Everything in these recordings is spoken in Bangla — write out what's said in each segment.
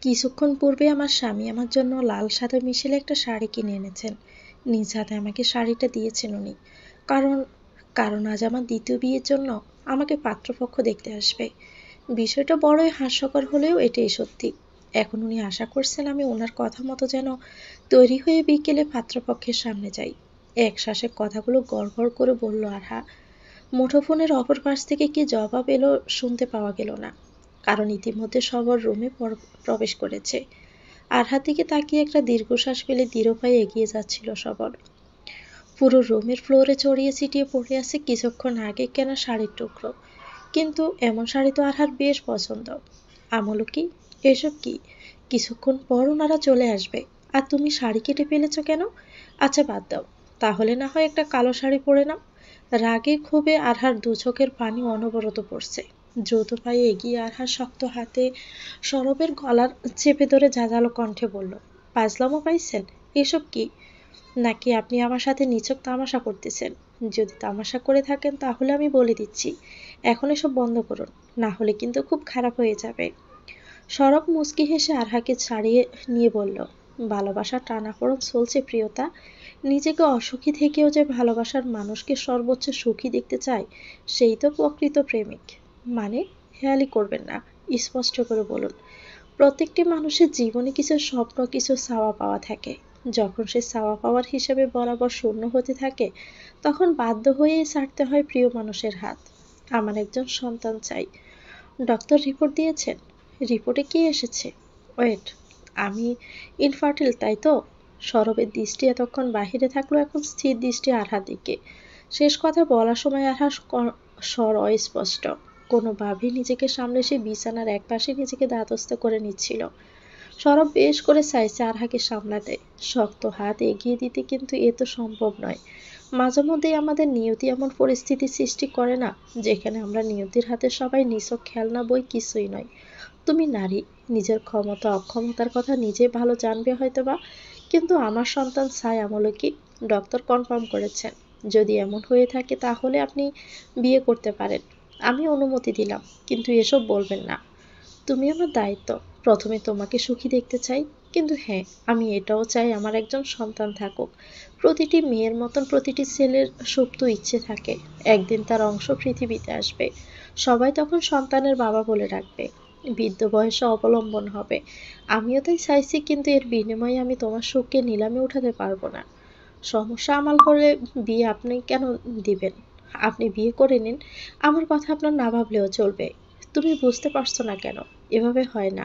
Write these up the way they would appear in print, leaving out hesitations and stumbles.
কিছুক্ষণ পূর্বে আমার স্বামী আমার জন্য লাল সাদা মিশেলে একটা শাড়ি কিনে এনেছেন। নিজ হাতে আমাকে শাড়িটা দিয়েছেন উনি। কারণ কারণ আজ আমার দ্বিতীয় বিয়ের জন্য আমাকে পাত্রপক্ষ দেখতে আসবে। বিষয়টা বড়ই হাস্যকর হলেও এটাই সত্যি। এখন উনি আশা করছেন আমি ওনার কথা মতো যেন তৈরি হয়ে বিকেলে পাত্রপক্ষের সামনে যাই। এক শ্বাসে কথাগুলো গড়গড় করে বলল আরহা। মুঠোফোনের অপর পাশ থেকে কি জবাব এলো শুনতে পাওয়া গেল না, কারণ ইতিমধ্যে সবার রুমে প্রবেশ করেছে। আরহার দিকে তাকিয়ে একটা দীর্ঘশ্বাস ফেলে দৃঢ় পায়ে এগিয়ে যাচ্ছিল সবার। পুরো রুমের ফ্লোরে ছড়িয়ে ছিটিয়ে পড়ে আছে কিছুক্ষণ আগে কেনা শাড়ির টুকরো। কিন্তু এমন শাড়ি তো আরহার বেশ পছন্দ। আমলও কি, এসব কি? কিছুক্ষণ পর ওনারা চলে আসবে, আর তুমি শাড়ি কেটে ফেলেছো কেন? আচ্ছা বাদ দাও, তাহলে না হয় একটা কালো শাড়ি পরে নাও। রাগে ক্ষোভে আরহার দু চোখের পানি অনবরত পড়ছে। দ্রুত পায়ে এগিয়ে আরহার শক্ত হাতে সরবের গলার চেপে ধরে ঝাঁঝালো কণ্ঠে বলল, পাজলামো পাইছেন? এসব কি? নাকি আপনি আমার সাথে নিছক তামাশা করতেছেন? যদি তামাশা করে থাকেন তাহলে আমি বলে দিচ্ছি, এখন এসব বন্ধ করুন, না হলে কিন্তু খুব খারাপ হয়ে যাবে। সরব মুচকি হেসে আরহাকে ছাড়িয়ে নিয়ে বলল, ভালোবাসার টানাপোড়েন চলছে প্রিয়তা। নিজেকে অসুখী থেকেও যে ভালোবাসার মানুষকে সর্বোচ্চ সুখী দেখতে চায়, সেই তো প্রকৃত প্রেমিক। মানে, হেয়ালি করবেন না, স্পষ্ট করে বলুন। প্রত্যেকটি মানুষের জীবনে কিছু স্বপ্ন, কিছু চাওয়া পাওয়া থাকে। যখন সে চাওয়া পাওয়ার হিসেবে বরাবর শূন্য হতে থাকে, তখন বাধ্য হয়েই ছাড়তে হয় প্রিয় মানুষের হাত। আমার একজন সন্তান চাই। ডক্টর রিপোর্ট দিয়েছেন? রিপোর্টে কি এসেছে? ওয়েট, আমি ইনফার্টিল, তাই তো? সরবের দৃষ্টি এতক্ষণ বাহিরে থাকলো, এখন স্থির দৃষ্টি আরহার দিকে। শেষ কথা বলার সময় আরহার স্বর অস্পষ্ট। কোনোভাবেই নিজেকে সামলে সে বিছানার একপাশে নিজেকে ধাতস্থ করে নিচ্ছিল। সরব বেশ করে চাইছে আরহাকে সামলাতে, শক্ত হাত এগিয়ে দিতে, কিন্তু এ তো সম্ভব নয়। মাঝে মধ্যেই আমাদের নিয়তি এমন পরিস্থিতি সৃষ্টি করে না, যেখানে আমরা নিয়তির হাতে সবাই নিছক খেলনা বই কিছুই নয়। তুমি নারী, নিজের ক্ষমতা অক্ষমতার কথা নিজে ভালো জানবে হয়তোবা, কিন্তু আমার সন্তান চাই আমলকি। ডক্টর কনফার্ম করেছেন। যদি এমন হয়ে থাকে তাহলে আপনি বিয়ে করতে পারেন। আমি অনুমতি দিলাম, কিন্তু এসব বলবেন না। তুমি আমার দায়িত্ব। প্রথমে তোমাকে সুখী দেখতে চাই, কিন্তু হ্যাঁ, আমি এটাও চাই আমার একজন সন্তান থাকুক। প্রতিটি মেয়ের মতন প্রতিটি ছেলের সুপ্ত ইচ্ছে থাকে, একদিন তার অংশ পৃথিবীতে আসবে। সবাই তখন সন্তানের বাবা বলে ডাকবে, বৃদ্ধ বয়সে অবলম্বন হবে। আমিও তাই চাইছি, কিন্তু এর বিনিময়ে আমি তোমার সুখকে নিলামে উঠাতে পারবো না। সমস্যা আমার হলে বিয়ে আপনি কেন দিবেন? আপনি বিয়ে করে নিন, আমার কথা আপনার না ভাবলেও চলবে। তুমি বুঝতে পারছো না কেন? এভাবে হয় না।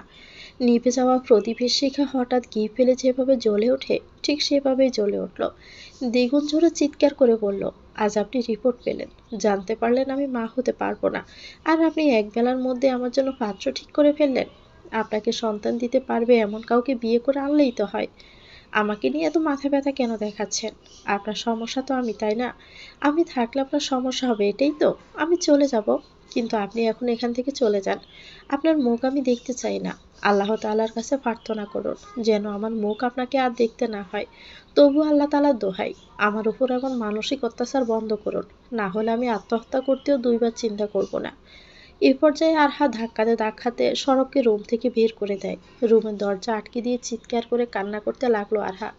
নিভে যাওয়া প্রদীপের শিখা হঠাৎ ঘি ফেলে যেভাবে জ্বলে ওঠে, ঠিক সেভাবেই জ্বলে উঠল। দ্বিগুণ জোরে চিৎকার করে বলল, আজ আপনি রিপোর্ট পেলেন, জানতে পারলেন আমি মা হতে পারবো না, আর আপনি এক বেলার মধ্যে আমার জন্য পাত্র ঠিক করে ফেললেন। আপনাকে সন্তান দিতে পারবে এমন কাউকে বিয়ে করে আনলেই তো হয়। আমাকে নিয়ে এত মাথা ব্যথা কেন দেখাচ্ছেন? আপনার সমস্যা তো আমি, তাই না? আমি থাকলে আপনার সমস্যা হবে, এটাই তো। আমি চলে যাব, কিন্তু আপনি এখন এখান থেকে চলে যান। আপনার মুখ আমি দেখতে চাই না। আল্লাহ তাআলার কাছে প্রার্থনা করুন যেন আমার মুখ আপনাকে আর দেখতে না হয়। তবু আল্লাহ তাআলার দোহাই, আমার উপর এমন মানসিক অত্যাচার বন্ধ করুন, না হলে আমি আত্মহত্যা করতেও দুইবার চিন্তা করব না। এ পর্যায়ে আরহা ধাক্কাতে ধাক্কাতে সড়ককে রুম থেকে বের করে দেয়। রুমের দরজা আটকে দিয়ে চিৎকার করে কান্না করতে লাগলো আরহা।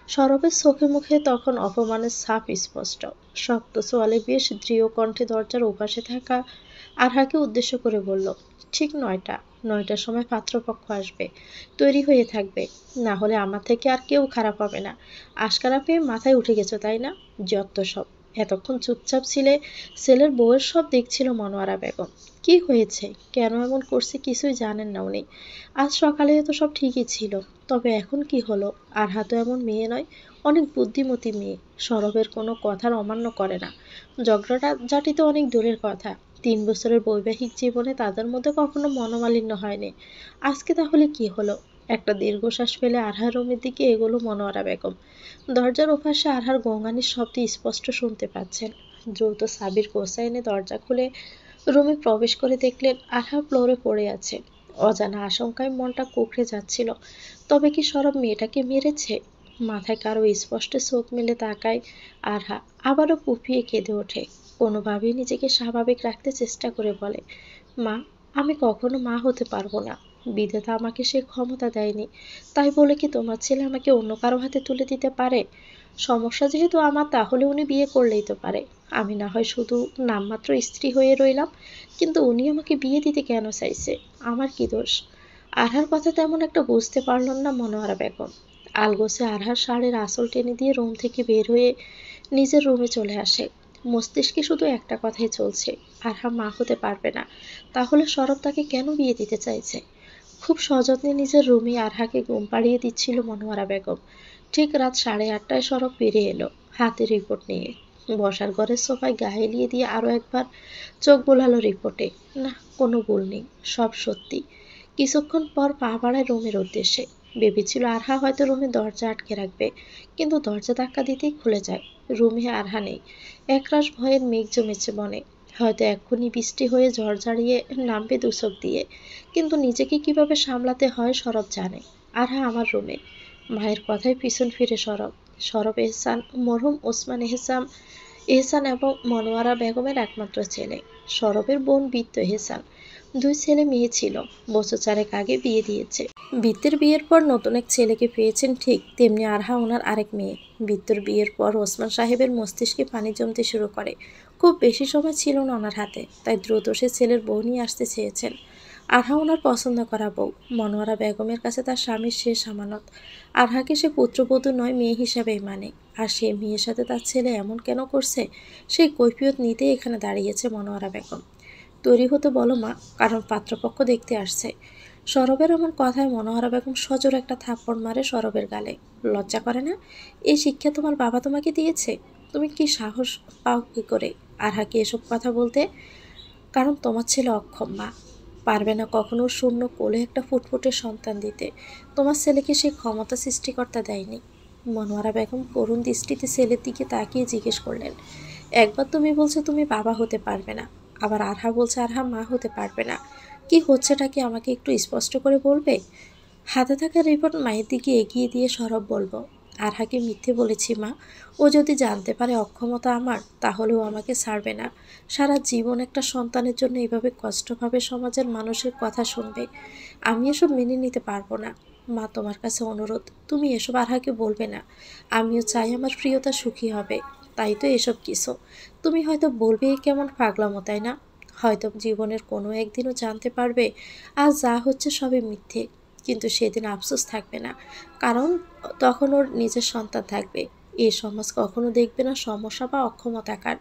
সরবের চোখে মুখে তখন অপমানের ছাপ স্পষ্ট। শক্ত চোয়ালে বেশ দৃঢ় কণ্ঠে দরজার ওপাশে থাকা আরহাকে উদ্দেশ্য করে বলল, ঠিক ৯টার সময় পাত্রপক্ষ আসবে, তৈরি হয়ে থাকবে। না হলে আমার থেকে আর কেউ খারাপ হবে না। আশকারা পেয়ে মাথায় উঠে গেছো, তাই না? যত সব। এতক্ষণ চুপচাপ ছিলে, ছেলের বউয়ের সব দেখছিল মনোয়ারা বেগম। কি হয়েছে, কেন এমন করছে কিছুই জানেন না উনি। আজ সকালে তো সব ঠিকই ছিল, তবে এখন কি হলো? আরহা তো এমন মেয়ে নয়, অনেক বুদ্ধিমতী মেয়ে। সরবের কোনো কথার অমান্য করে না। ঝগড়াটা জাটি তো অনেক দূরের কথা। ৩ বছরের বৈবাহিক জীবনে তাদের মধ্যে কখনো মনোমালিন্য হয়নি। আজকে তাহলে কি হলো? একটা দীর্ঘশ্বাস ফেলে আরহার রুমের দিকে এগোলো মনোয়ারা বেগম। দরজার ওপাশে আরহার গোঙানির শব্দ স্পষ্ট শুনতে পাচ্ছেন। দ্রুত সাবির গোসা এনে দরজা খুলে রুমে প্রবেশ করে দেখলেন আরহা ফ্লোরে পড়ে আছে। অজানা আশঙ্কায় মনটা কুঁকড়ে যাচ্ছিল। তবে কি সরব মেয়েটাকে মেরেছে? মাথায় কারো স্পষ্ট চোখ মেলে তাকায় আরহা, আবারও ফুঁপিয়ে কেঁদে ওঠে। কোনোভাবেই নিজেকে স্বাভাবিক রাখতে চেষ্টা করে বলে, মা, আমি কখনো মা হতে পারবো না। বিধাতা আমাকে সে ক্ষমতা দেয়নি, তাই বলে কি তোমার ছেলে আমাকে অন্য কারো হাতে তুলে দিতে পারে? সমস্যা যেহেতু আমার, তাহলে উনি বিয়ে করলেই তো পারে। আমি না হয় শুধু নামমাত্র স্ত্রী হয়ে রইলাম, কিন্তু উনি আমাকে বিয়ে দিতে কেন চাইছে? আমার কি দোষ? আরহার কথা তেমন একটা বুঝতে পারলাম না মনোয়ারা বেগম। আলগোছে আরহার শাড়ির আঁচল টেনে দিয়ে রুম থেকে বের হয়ে নিজের রুমে চলে আসে। মস্তিষ্কে শুধু একটা কথাই চলছে, আরহা মা হতে পারবে না, তাহলে সরব তাকে কেন বিয়ে দিতে চাইছে? খুব সযত্নে নিজের রুমে আরহাকে ঘুম পাড়িয়ে দিচ্ছিল মনোয়ারা বেগম। ঠিক রাত 8:30টায় সরব বেরিয়ে এলো, হাতে রিপোর্ট নিয়ে। বসার ঘরের সোফায় গা এলিয়ে দিয়ে আরো একবার চোখ বোলালো রিপোর্টে। না, কোনো ভুল নেই, সব সত্যি। কিছুক্ষণ পর পা বাড়ায় রুমের উদ্দেশ্যে। ভেবেছিল আরহা হয়তো রুমে দরজা আটকে রাখবে, কিন্তু দরজা ধাক্কা দিতেই খুলে যায়। রুমে আরহা নেই। একরাশ ভয়ের মেঘ জমেছে মনে। হয়তো এক্ষুনি বৃষ্টি হয়ে ঝড় ঝাড়িয়ে নামবে দুচোখ দিয়ে। কিন্তু নিজেকে কিভাবে সামলাতে হয় সরব জানে। আরহা আমার রুমে। মায়ের কথায় পিছন ফিরে সরব। সরব এহসান, মরহুম ওসমান এহসান এহসান এবং মনোয়ারা বেগমের একমাত্র ছেলে। সরবের বোন বিত্ত এহসান। দুই ছেলে মেয়ে ছিল, বছর চারেক আগে বিয়ে দিয়েছে। বিত্তের বিয়ের পর নতুন এক ছেলেকে পেয়েছেন ঠিক, তেমনি আরহা ওনার আরেক মেয়ে। বিত্তর বিয়ের পর ওসমান সাহেবের মস্তিষ্কে পানি জমতে শুরু করে। খুব বেশি সময় ছিল না ওনার হাতে, তাই দ্রুত সে ছেলের বউ নিয়ে আসতে চেয়েছেন। আরহা ওনার পছন্দ করা বউ। মনোয়ারা বেগমের কাছে তার স্বামীর শেষ আমানত। আরহাকে সে পুত্রবধূ নয়, মেয়ে হিসাবেই মানে। আর সে মেয়ের সাথে তার ছেলে এমন কেন করছে, সেই কৈফিয়ত নিতেই এখানে দাঁড়িয়েছে মনোয়ারা বেগম। তৈরি হতে বলো মা, কারণ পাত্রপক্ষ দেখতে আসছে। সরবের এমন কথায় মনোহরা বেগম সজোর একটা থাপ্পড় মারে সরবের গালে। লজ্জা করে না? এই শিক্ষা তোমার বাবা তোমাকে দিয়েছে? তুমি কি সাহস পাও কি করে আরহাকে এসব কথা বলতে? কারণ তোমার ছেলে অক্ষম মা, পারবে না কখনো শূন্য কোলে একটা ফুটফুটে সন্তান দিতে। তোমার ছেলেকে সেই ক্ষমতা সৃষ্টিকর্তা দেয়নি। মনোয়ারা বেগম করুণ দৃষ্টিতে ছেলের দিকে তাকিয়ে জিজ্ঞেস করলেন, একবার তুমি বলছো তুমি বাবা হতে পারবে না, আবার আরহা বলছে আরহা মা হতে পারবে না। কি হচ্ছেটা কি আমাকে একটু স্পষ্ট করে বলবে? হাতে থাকা রিপোর্ট মায়ের দিকে এগিয়ে দিয়ে সরব বলল, আরহাকে মিথ্যে বলেছি মা। ও যদি জানতে পারে অক্ষমতা আমার, তাহলেও আমাকে ছাড়বে না। সারা জীবন একটা সন্তানের জন্য এভাবে কষ্টভাবে সমাজের মানুষের কথা শুনবে। আমি এসব মেনে নিতে পারবো না। মা, তোমার কাছে অনুরোধ, তুমি এসব আরহাকে বলবে না। আমিও চাই আমার প্রিয়তা সুখী হবে, তাই তো এসব কিছু। তুমি হয়তো বলবে এ কেমন পাগলামো, তাই না? হয়তো জীবনের কোনো একদিনও জানতে পারবে আর যা হচ্ছে সবই মিথ্যে। কিন্তু সেদিন আফসোস থাকবে না, কারণ তখন ওর নিজের সন্তান থাকবে। এই সমাজ কখনো দেখবে না সমস্যা বা অক্ষমতাকার।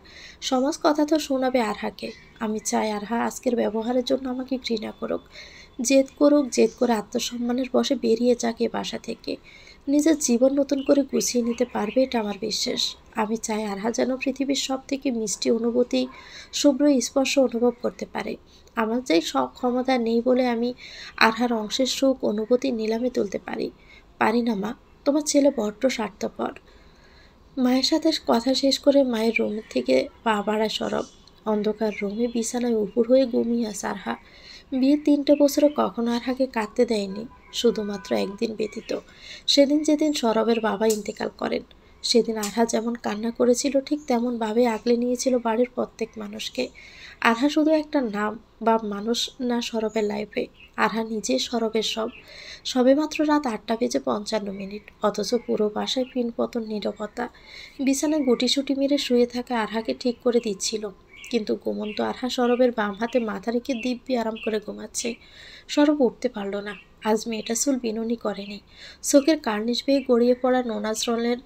সমাজ কথা তো শোনাবে আরহাকে। আমি চাই আরহা আজকের ব্যবহারের জন্য আমাকে ঘৃণা করুক, জেদ করুক, জেদ করে আত্মসম্মানের বশে বেরিয়ে যাক এ বাসা থেকে। নিজের জীবন নতুন করে গুছিয়ে নিতে পারবে, এটা আমার বিশ্বাস। আমি চাই আরহা যেন পৃথিবীর সব থেকে মিষ্টি অনুভূতি, শুভ্র স্পর্শ অনুভব করতে পারে। আমার যে সব ক্ষমতা নেই বলে আমি আরহার অংশের সুখ অনুভূতি নিলামে তুলতে পারি। পারি না মা, তোমার ছেলে বড্ড স্বার্থপর। মায়ের সাথে কথা শেষ করে মায়ের রুম থেকে পা বাড়ায় সরব। অন্ধকার রুমে বিছানায় উপুর হয়ে ঘুমিয়ে আছে আরহা। বিয়ের 3টে বছরে কখনো আরহাকে কাঁদতে দেয়নি, শুধুমাত্র একদিন ব্যতীত। সেদিন যেদিন সরবের বাবা ইন্তেকাল করেন। সেদিন আরহা যেমন কান্না করেছিল, ঠিক তেমন ভাবে আগলে নিয়েছিল বাড়ির প্রত্যেক মানুষকে। আরহা শুধু একটা নাম বা মানুষ না সরবের লাইফে। আরহা নিজে সরবের সব। সবেমাত্র রাত 8:55, অথচ পুরো বাসায় পিনপতন নীরবতা। বিছানায় গুটিসুটি মেরে শুয়ে থাকা আরহাকে ঠিক করে দিচ্ছিল, কিন্তু ঘুমন্ত আরহা সরবের বাম হাতে মাথা রেখে দিব্যি আরাম করে ঘুমাচ্ছে। সরব উঠতে পারল না। আজ মেয়েটা চুল বিনুনি করেনি। চোখের কার্নিশ বেয়ে গড়িয়ে পড়া নোনা জলের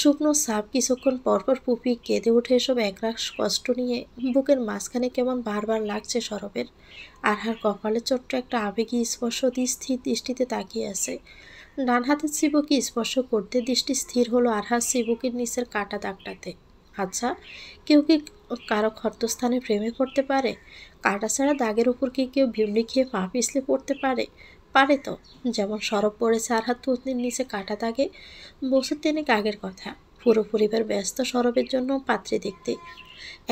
শুকনো ছাপ কিছুক্ষণ পরপর পুপি কেঁদে উঠে। এসব একরাশ কষ্ট নিয়ে বুকের মাঝখানে কেমন বারবার লাগছে সরবের। আরহার কপালে ছোট্ট একটা আবেগী স্পর্শ দিয়ে স্থির দৃষ্টিতে তাকিয়ে আছে। ডান হাতের চিবুকে স্পর্শ করতে দৃষ্টি স্থির হলো আরহার চিবুকের নিচের কাটা দাগটাতে। আচ্ছা, কেউ কি কারো ক্ষতস্থানে প্রেমে পড়তে পারে? কাটা ছাড়া দাগের উপর কি কেউ ভিমড়ি খেয়ে পা পিছলে পড়তে পারে? পারে তো। যেমন সরব পড়েছে আরহার থুতনির নিচে কাটা দাগে। বছর 3 আগের কথা। পুরো পরিবার ব্যস্ত সরবের জন্য পাত্রী দেখতে।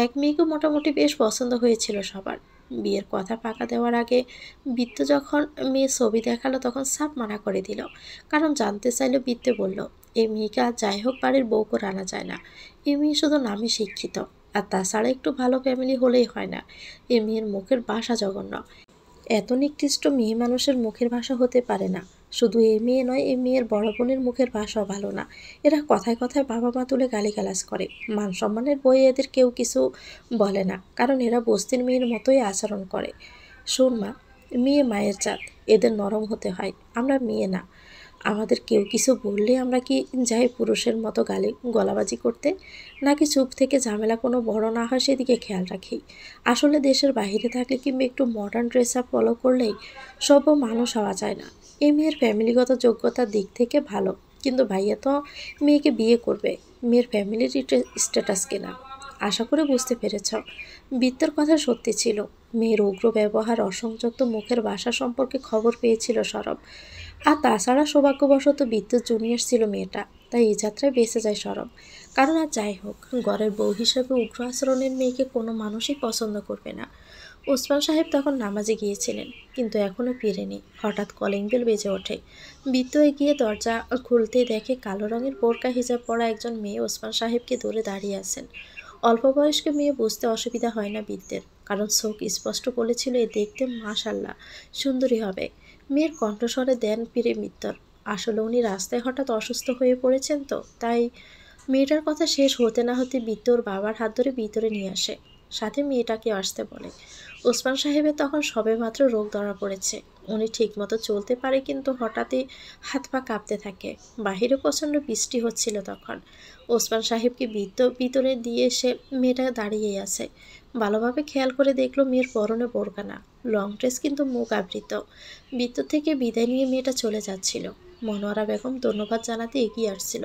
এক মেয়েকে মোটামুটি বেশ পছন্দ হয়েছিল সবার। বিয়ের কথা পাকা দেওয়ার আগে বিত্ত যখন মেয়ে ছবি দেখালো, তখন সাপ মানা করে দিল। কারণ জানতে চাইলে বিত্তে বলল, এই মেয়েকে আর যাই হোক বাড়ির বউ করে আনা যায় না। এই মেয়ে শুধু নামে শিক্ষিত, আর তাছাড়া একটু ভালো ফ্যামিলি হলেই হয় না। এই মেয়ের মুখের ভাষা জঘন্য। এত নিকৃষ্ট মেয়ে মানুষের মুখের ভাষা হতে পারে না। শুধু এই মেয়ে নয়, এই মেয়ের বড় বোনের মুখের ভাষাও ভালো না। এরা কথায় কথায় বাবা মা তুলে গালিগালাজ করে। মান সম্মানের বই এদের কেউ কিছু বলে না, কারণ এরা বস্তির মেয়ের মতোই আচরণ করে। শোন মা, মেয়ে মায়ের জাত, এদের নরম হতে হয়। আমরা মেয়ে না। আমাদের কেউ কিছু বললে আমরা কি যাই পুরুষের মতো গলাবাজি করতে, নাকি চুপ থেকে ঝামেলা কোনো বড় না হয় সেদিকে খেয়াল রাখি? আসলে দেশের বাইরে থাকলে কিংবা একটু মডার্ন ড্রেস আপ ফলো করলেই সভ্য মানুষ হওয়া যায় না। এই মেয়ের ফ্যামিলিগত যোগ্যতার দিক থেকে ভালো, কিন্তু ভাইয়া তো মেয়েকে বিয়ে করবে, মেয়ের ফ্যামিলির স্ট্যাটাস কেনা। আশা করে বুঝতে পেরেছ। বিত্তর কথা সত্যি ছিল। মেয়ের উগ্র ব্যবহার, অসংযত মুখের ভাষা সম্পর্কে খবর পেয়েছিল সরব। আর তাছাড়া সৌভাগ্যবশত বিদ্যুৎ জুনিয়র ছিল মেয়েটা, তাই এই যাত্রায় বেঁচে যায় সরব। কারণ আর যাই হোক, ঘরের বউ হিসেবে উগ্র আচরণের মেয়েকে কোনো মানুষই পছন্দ করবে না। ওসমান সাহেব তখন নামাজে গিয়েছিলেন, কিন্তু এখনও ফিরেনি। হঠাৎ কলিং বেল বেজে ওঠে। বিদ্যু এগিয়ে দরজা খুলতে দেখে কালো রঙের বোরকা হিজাব পরা একজন মেয়ে ওসমান সাহেবকে ধরে দাঁড়িয়ে আছেন। অল্প বয়স্ক মেয়ে, বুঝতে অসুবিধা হয় না বিদ্যের, কারণ চোখ স্পষ্ট বলেছিল এ দেখতে মাশাআল্লাহ সুন্দরী হবে। মেয়ের কণ্ঠস্বরে দেন ফিরে মিত্তর। আসলে উনি রাস্তায় হঠাৎ অসুস্থ হয়ে পড়েছেন তো তাই। মেয়েটার কথা শেষ হতে না হতে বিত্তর বাবার হাত ধরে ভিতরে নিয়ে আসে, সাথে মেয়েটাকে আসতে বলে। ওসমান সাহেবের তখন সবেমাত্র রোগ ধরা পড়েছে। উনি ঠিকমতো চলতে পারে, কিন্তু হঠাৎই হাত পা কাঁপতে থাকে। বাহিরে প্রচণ্ড বৃষ্টি হচ্ছিল তখন। ওসমান সাহেবকে ভিতরে দিয়ে এসে মেয়েটা দাঁড়িয়েই আছে। ভালোভাবে খেয়াল করে দেখলো মেয়ের পরনে বোরকা না, লং ড্রেস, কিন্তু মুখ আবৃত। ভিতর থেকে বিদায় নিয়ে মেয়েটা চলে যাচ্ছিল। মনোয়ারা বেগম ধন্যবাদ জানাতে এগিয়ে আসছিল,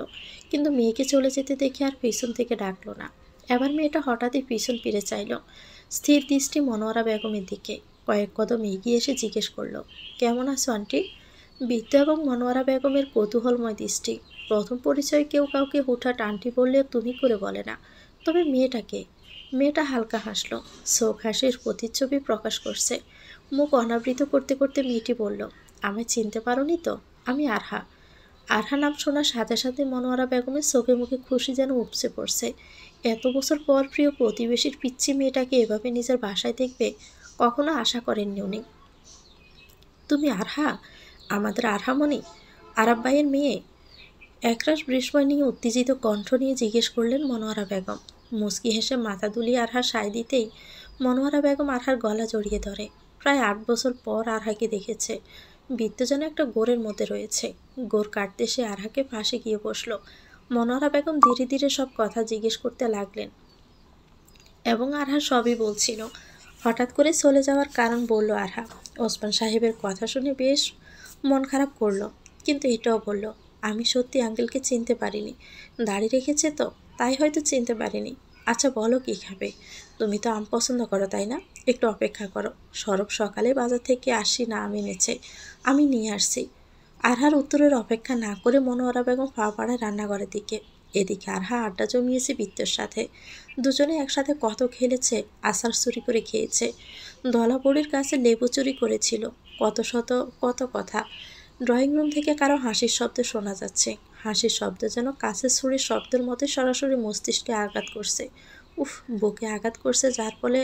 কিন্তু মেয়েকে চলে যেতে দেখে আর পিছন থেকে ডাকলো না। এবার মেয়েটা হঠাৎই পিছন ফিরে চাইল, স্থির দৃষ্টি মনোয়ারা বেগমের দিকে। কয়েক কদম এগিয়ে এসে জিজ্ঞেস করলো, কেমন আছো আন্টি? বিদ্যা এবং মনোয়ারা বেগমের কৌতূহলময় দৃষ্টি। প্রথম পরিচয়ে কেউ কাউকে হুঠাৎ আন্টি বললে তুমি করে বলে না। তবে মেয়েটাকে। মেয়েটা হালকা হাসলো, চোখ হাসির প্রতিচ্ছবি প্রকাশ করছে। মুখ অনাবৃত করতে করতে মেয়েটি বলল, আমায় চিনতে পারোনি তো? আমি আরহা। আরহা নাম শোনার সাথে সাথে মনোয়ারা বেগমের চোখে মুখে খুশি যেন উপচে পড়ছে। এত বছর পর প্রিয় প্রতিবেশীর পিচ্চি মেয়েটাকে এভাবে নিজের বাসায় দেখবে কখনো আশা করেননি উনি। তুমি আরহা? আমাদের আরহামণি, আরাব ভাইয়ের মেয়ে? একরাশ বিস্ময় নিয়ে উত্তেজিত কণ্ঠ নিয়ে জিজ্ঞেস করলেন মনোয়ারা বেগম। মুচকি হেসে মাথা দুলিয়ে আরহা সায় দিতেই মনোয়ারা বেগম আরহার গলা জড়িয়ে ধরে। প্রায় 8 বছর পর আরহাকে দেখেছে। বৃত্ত যেন একটা গোরের মধ্যে রয়েছে। গোর কাটতে সে আরহাকে পাশে গিয়ে বসলো। মনোয়ারা বেগম ধীরে ধীরে সব কথা জিজ্ঞেস করতে লাগলেন, এবং আরহা সবই বলছিল। হঠাৎ করে চলে যাওয়ার কারণ বলল আরহা। ওসমান সাহেবের কথা শুনে বেশ মন খারাপ করলো, কিন্তু এটাও বলল, আমি সত্যি আঙ্কেলকে চিনতে পারিনি। দাড়ি রেখেছে তো, তাই হয়তো চিনতে পারিনি। আচ্ছা বলো কী খাবে? তুমি তো আম পছন্দ করো তাই না? একটু অপেক্ষা করো, সরব সকালে বাজার থেকে আসি না আম এনেছে, আমি নিয়ে আসছি। আরহার উত্তরের অপেক্ষা না করে মনোয়ারা বেগম পা বাড়ায় রান্নাঘরের দিকে। এদিকে আরহা আড্ডা জমিয়েছে বিত্তের সাথে। দুজনে একসাথে কত খেলেছে, আচার চুরি করে খেয়েছে, ধলাবড়ির কাছে লেবু চুরি করেছিল, কত কথা। ড্রয়িং রুম থেকে কারো হাসির শব্দ শোনা যাচ্ছে। হাসির শব্দ যেন কাছের ছুরির শব্দের মতো সরাসরি মস্তিষ্কে আঘাত করছে। উফ, বুকে আঘাত করছে, যার ফলে